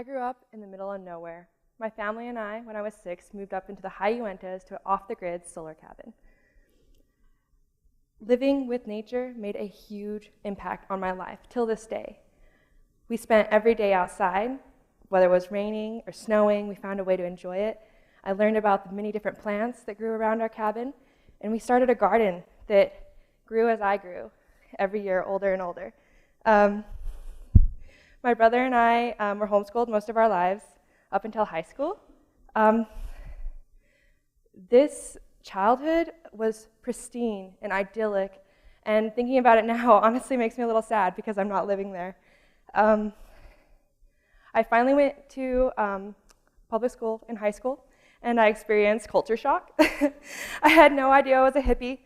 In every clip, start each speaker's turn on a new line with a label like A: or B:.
A: I grew up in the middle of nowhere. My family and I, when I was 6, moved up into the high Uintas to an off-the-grid solar cabin. Living with nature made a huge impact on my life till this day. We spent every day outside, whether it was raining or snowing, we found a way to enjoy it. I learned about the many different plants that grew around our cabin, and we started a garden that grew as I grew, every year older and older. My brother and I were homeschooled most of our lives up until high school. This childhood was pristine and idyllic, and thinking about it now honestly makes me a little sad because I'm not living there. I finally went to public school in high school, and I experienced culture shock. I had no idea I was a hippie,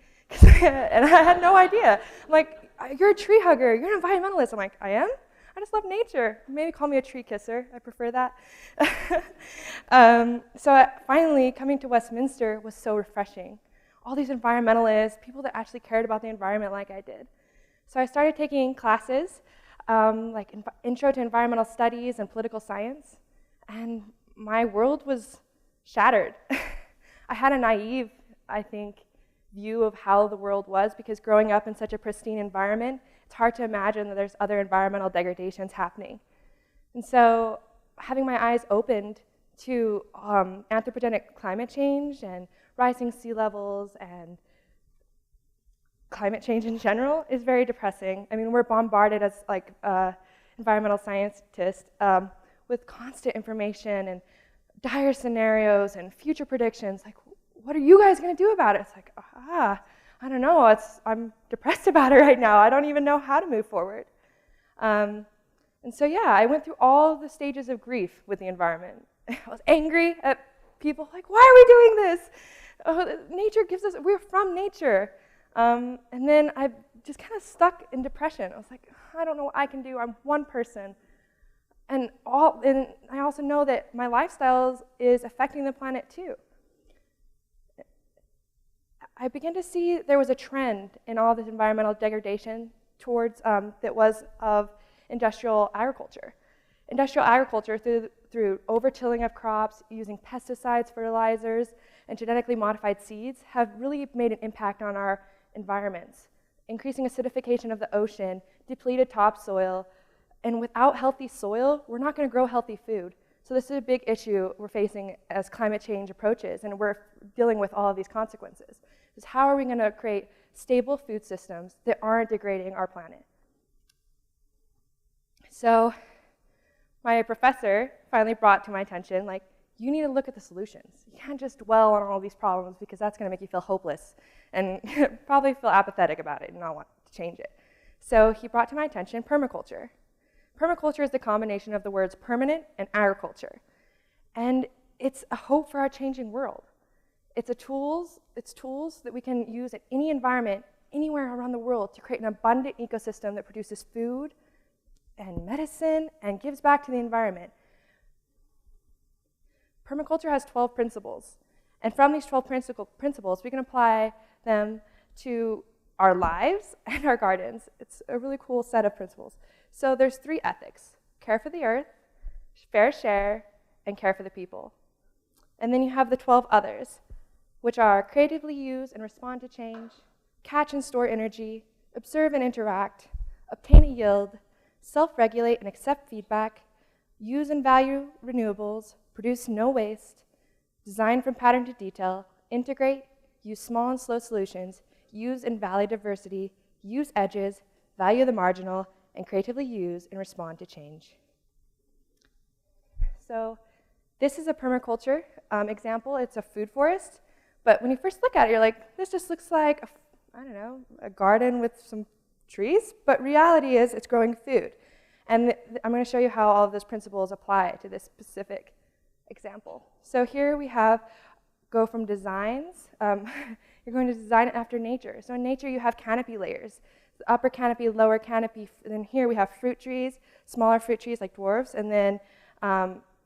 A: and I had no idea. I'm like, you're a tree hugger, you're an environmentalist. I'm like, I am? I just love nature. Maybe call me a tree kisser. I prefer that. Finally, coming to Westminster was so refreshing. All these environmentalists, people that actually cared about the environment like I did. So I started taking classes like Intro to Environmental Studies and Political Science, and my world was shattered. I had a naive, I think, view of how the world was, because growing up in such a pristine environment, it's hard to imagine that there's other environmental degradations happening. And so having my eyes opened to anthropogenic climate change and rising sea levels and climate change in general is very depressing. I mean, we're bombarded as like environmental scientists with constant information and dire scenarios and future predictions. Like, what are you guys going to do about it? It's like, I don't know. I'm depressed about it right now. I don't even know how to move forward. And so, yeah, I went through all the stages of grief with the environment. I was angry at people, like, why are we doing this? Oh, nature gives us, we're from nature. And then I just kind of stuck in depression. I was like, I don't know what I can do. I'm one person. And I also know that my lifestyle is affecting the planet too. I began to see there was a trend in all this environmental degradation towards that was of industrial agriculture. Industrial agriculture through over-tilling of crops, using pesticides, fertilizers, and genetically modified seeds have really made an impact on our environments, increasing acidification of the ocean, depleted topsoil, and without healthy soil, we're not going to grow healthy food. So this is a big issue we're facing as climate change approaches, and we're dealing with all of these consequences. Is how are we going to create stable food systems that aren't degrading our planet? So my professor finally brought to my attention, like, you need to look at the solutions. You can't just dwell on all these problems because that's going to make you feel hopeless and probably feel apathetic about it and not want to change it. So he brought to my attention permaculture. Permaculture is the combination of the words permanent and agriculture. And it's a hope for our changing world. It's tools that we can use in any environment, anywhere around the world, to create an abundant ecosystem that produces food and medicine and gives back to the environment. Permaculture has 12 principles. And from these 12 principles, we can apply them to our lives and our gardens. It's a really cool set of principles. So there's 3 ethics: care for the earth, fair share, and care for the people. And then you have the 12 others, which are creatively use and respond to change, catch and store energy, observe and interact, obtain a yield, self-regulate and accept feedback, use and value renewables, produce no waste, design from pattern to detail, integrate, use small and slow solutions, use and value diversity, use edges, value the marginal, and creatively use and respond to change. So this is a permaculture example. It's a food forest. But when you first look at it, you're like, this just looks like, a garden with some trees. But reality is it's growing food. And I'm going to show you how all of those principles apply to this specific example. So here we go from designs. You're going to design it after nature. So in nature, you have canopy layers. The upper canopy, lower canopy. And then here we have fruit trees, smaller fruit trees like dwarfs, and then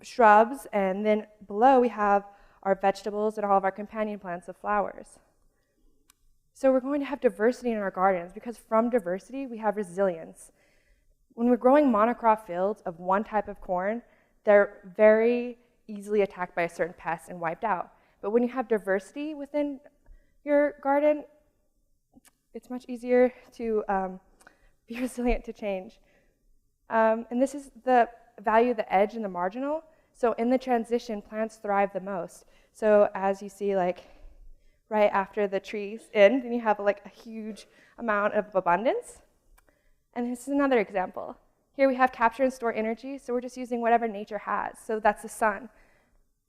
A: shrubs. And then below we have our vegetables and all of our companion plants of flowers. So we're going to have diversity in our gardens because from diversity we have resilience. When we're growing monocrop fields of one type of corn, they're very easily attacked by a certain pest and wiped out. But when you have diversity within your garden, it's much easier to be resilient to change. And this is the value of the edge and the marginal. So in the transition, plants thrive the most. So as you see, like right after the trees end, then you have like a huge amount of abundance. And this is another example. Here we have capture and store energy, so we're just using whatever nature has. So that's the sun.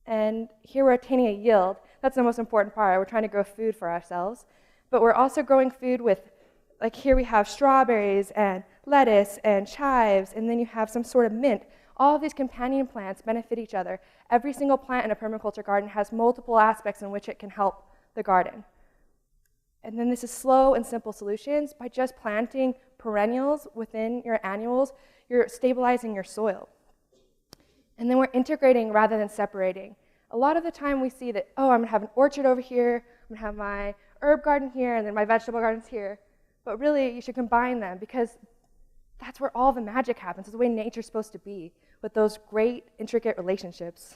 A: And here we're attaining a yield. That's the most important part. We're trying to grow food for ourselves. But we're also growing food with, like here we have strawberries and lettuce and chives, and then you have some sort of mint. All of these companion plants benefit each other. Every single plant in a permaculture garden has multiple aspects in which it can help the garden. And then this is slow and simple solutions. By just planting perennials within your annuals, you're stabilizing your soil. And then we're integrating rather than separating. A lot of the time we see that, oh, I'm gonna have an orchard over here, I'm gonna have my herb garden here, and then my vegetable garden's here. But really, you should combine them because that's where all the magic happens. It's the way nature's supposed to be, with those great, intricate relationships.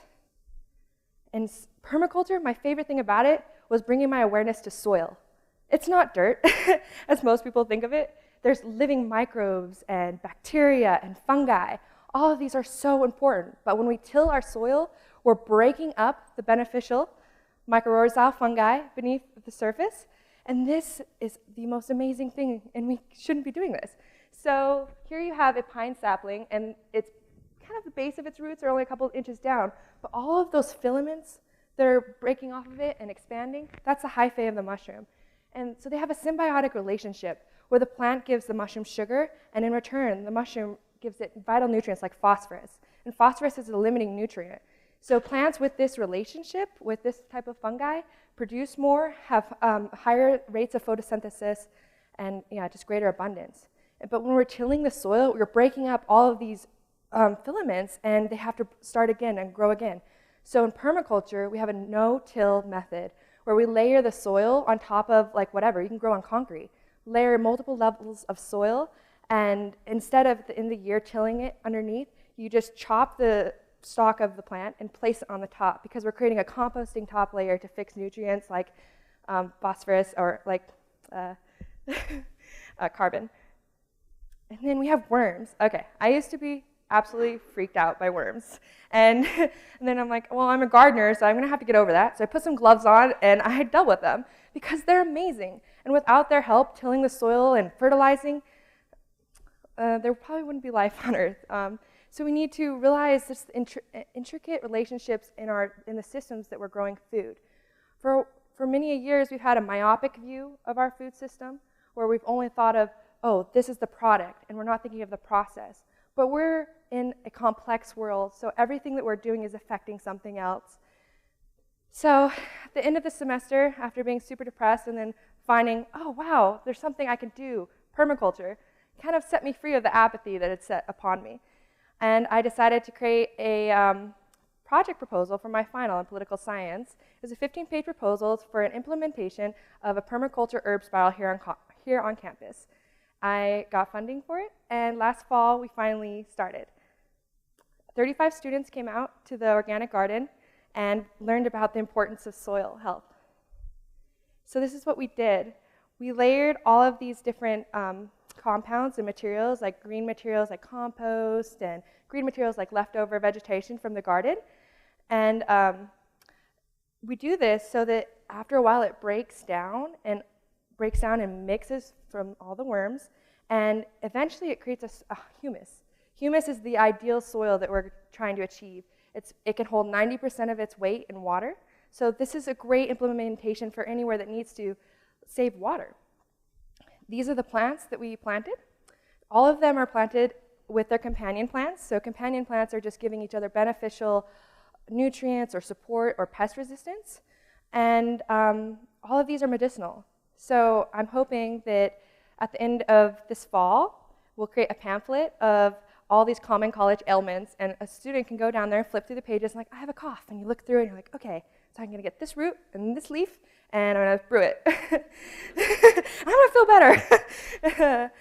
A: And permaculture, my favorite thing about it was bringing my awareness to soil. It's not dirt, as most people think of it. There's living microbes and bacteria and fungi. All of these are so important. But when we till our soil, we're breaking up the beneficial mycorrhizal fungi beneath the surface. And this is the most amazing thing, and we shouldn't be doing this. So here you have a pine sapling, and it's kind of the base of its roots are only a couple of inches down. But all of those filaments that are breaking off of it and expanding, that's the hyphae of the mushroom. And so they have a symbiotic relationship where the plant gives the mushroom sugar, and in return, the mushroom gives it vital nutrients like phosphorus. And phosphorus is a limiting nutrient. So plants with this relationship, with this type of fungi, produce more, have higher rates of photosynthesis, and just greater abundance. But when we're tilling the soil, we're breaking up all of these filaments, and they have to start again and grow again. So in permaculture, we have a no-till method where we layer the soil on top of like whatever. You can grow on concrete. Layer multiple levels of soil, and instead of in the year tilling it underneath, you just chop the stalk of the plant and place it on the top because we're creating a composting top layer to fix nutrients like phosphorus or like carbon. And then we have worms. Okay, I used to be absolutely freaked out by worms. And then I'm like, well, I'm a gardener, so I'm going to have to get over that. So I put some gloves on, and I dealt with them because they're amazing. And without their help tilling the soil and fertilizing, there probably wouldn't be life on Earth. So we need to realize this intricate relationships in the systems that we're growing food. For many years, we've had a myopic view of our food system, where we've only thought of, oh, this is the product, and we're not thinking of the process. But we're in a complex world, so everything that we're doing is affecting something else. So at the end of the semester, after being super depressed and then finding, oh, wow, there's something I can do, permaculture, kind of set me free of the apathy that had set upon me. And I decided to create a project proposal for my final in political science. It was a 15-page proposal for an implementation of a permaculture herb spiral here on campus. I got funding for it, and last fall we finally started. 35 students came out to the organic garden and learned about the importance of soil health. So this is what we did. We layered all of these different compounds and materials, like green materials like compost and green materials like leftover vegetation from the garden. And we do this so that after a while it breaks down and mixes from all the worms, and eventually it creates a humus. Humus is the ideal soil that we're trying to achieve. It can hold 90% of its weight in water, so this is a great implementation for anywhere that needs to save water. These are the plants that we planted. All of them are planted with their companion plants, so companion plants are just giving each other beneficial nutrients or support or pest resistance, and all of these are medicinal. So I'm hoping that at the end of this fall, we'll create a pamphlet of all these common college ailments, and a student can go down there and flip through the pages and like, I have a cough, and you look through it and you're like, okay, so I'm gonna get this root and this leaf, and I'm gonna brew it. I'm gonna feel better.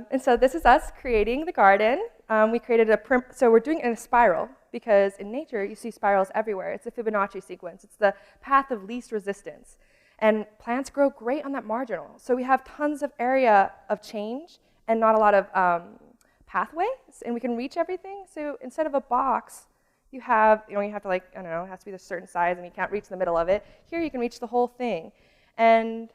A: And so this is us creating the garden. We created so we're doing it in a spiral. because in nature, you see spirals everywhere. It's a Fibonacci sequence. It's the path of least resistance. And plants grow great on that marginal. So we have tons of area of change and not a lot of pathways, and we can reach everything. So instead of a box, you have to like, I don't know, it has to be a certain size and you can't reach the middle of it. Here you can reach the whole thing. And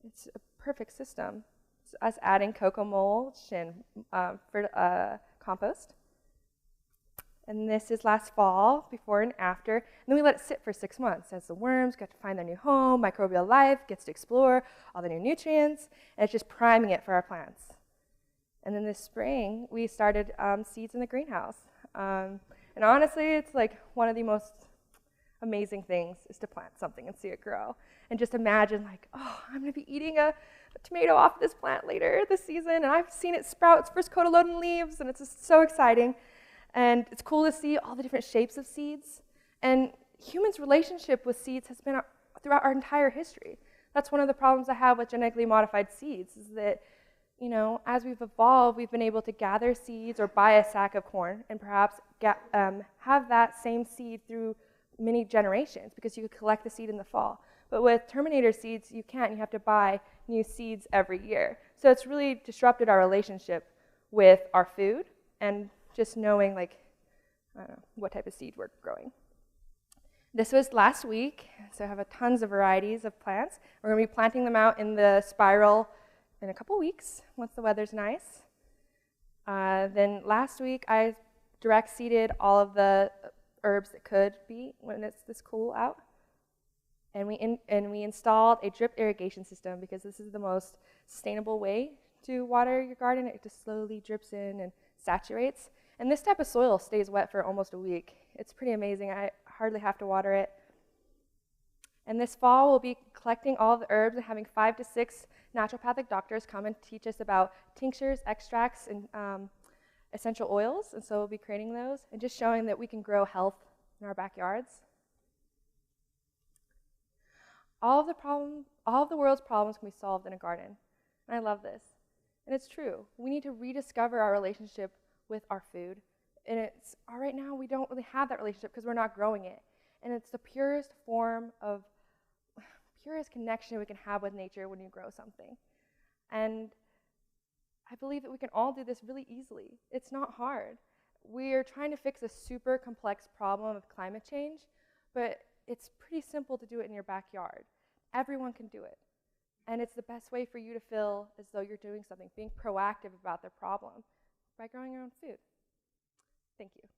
A: it's a perfect system. It's us adding cocoa mulch and compost. And this is last fall, before and after. And then we let it sit for 6 months as the worms get to find their new home, microbial life gets to explore all the new nutrients, and it's just priming it for our plants. And then this spring, we started seeds in the greenhouse. And honestly, it's like one of the most amazing things is to plant something and see it grow. And just imagine like, oh, I'm gonna be eating a tomato off this plant later this season, and I've seen it sprout its first coat of load and leaves, and it's just so exciting. And it's cool to see all the different shapes of seeds. And humans' relationship with seeds has been throughout our entire history. That's one of the problems I have with genetically modified seeds, is that, you know, as we've evolved, we've been able to gather seeds or buy a sack of corn and perhaps have that same seed through many generations, because you could collect the seed in the fall. But with Terminator seeds, you can't. You have to buy new seeds every year. So it's really disrupted our relationship with our food and just knowing, like, I don't know, what type of seed we're growing. This was last week, so I have tons of varieties of plants. We're going to be planting them out in the spiral in a couple weeks, once the weather's nice. Then last week, I direct seeded all of the herbs that could be when it's this cool out. And we installed a drip irrigation system, because this is the most sustainable way to water your garden. It just slowly drips in and saturates. And this type of soil stays wet for almost a week. It's pretty amazing. I hardly have to water it. And this fall, we'll be collecting all the herbs and having 5 to 6 naturopathic doctors come and teach us about tinctures, extracts, and essential oils. And so we'll be creating those and just showing that we can grow health in our backyards. All of the world's problems can be solved in a garden. And I love this. And it's true. We need to rediscover our relationship with our food. And right now we don't really have that relationship because we're not growing it. And it's the purest connection we can have with nature when you grow something. And I believe that we can all do this really easily. It's not hard. We're trying to fix a super complex problem of climate change, but it's pretty simple to do it in your backyard. Everyone can do it. And it's the best way for you to feel as though you're doing something, being proactive about their problem by growing your own food. Thank you.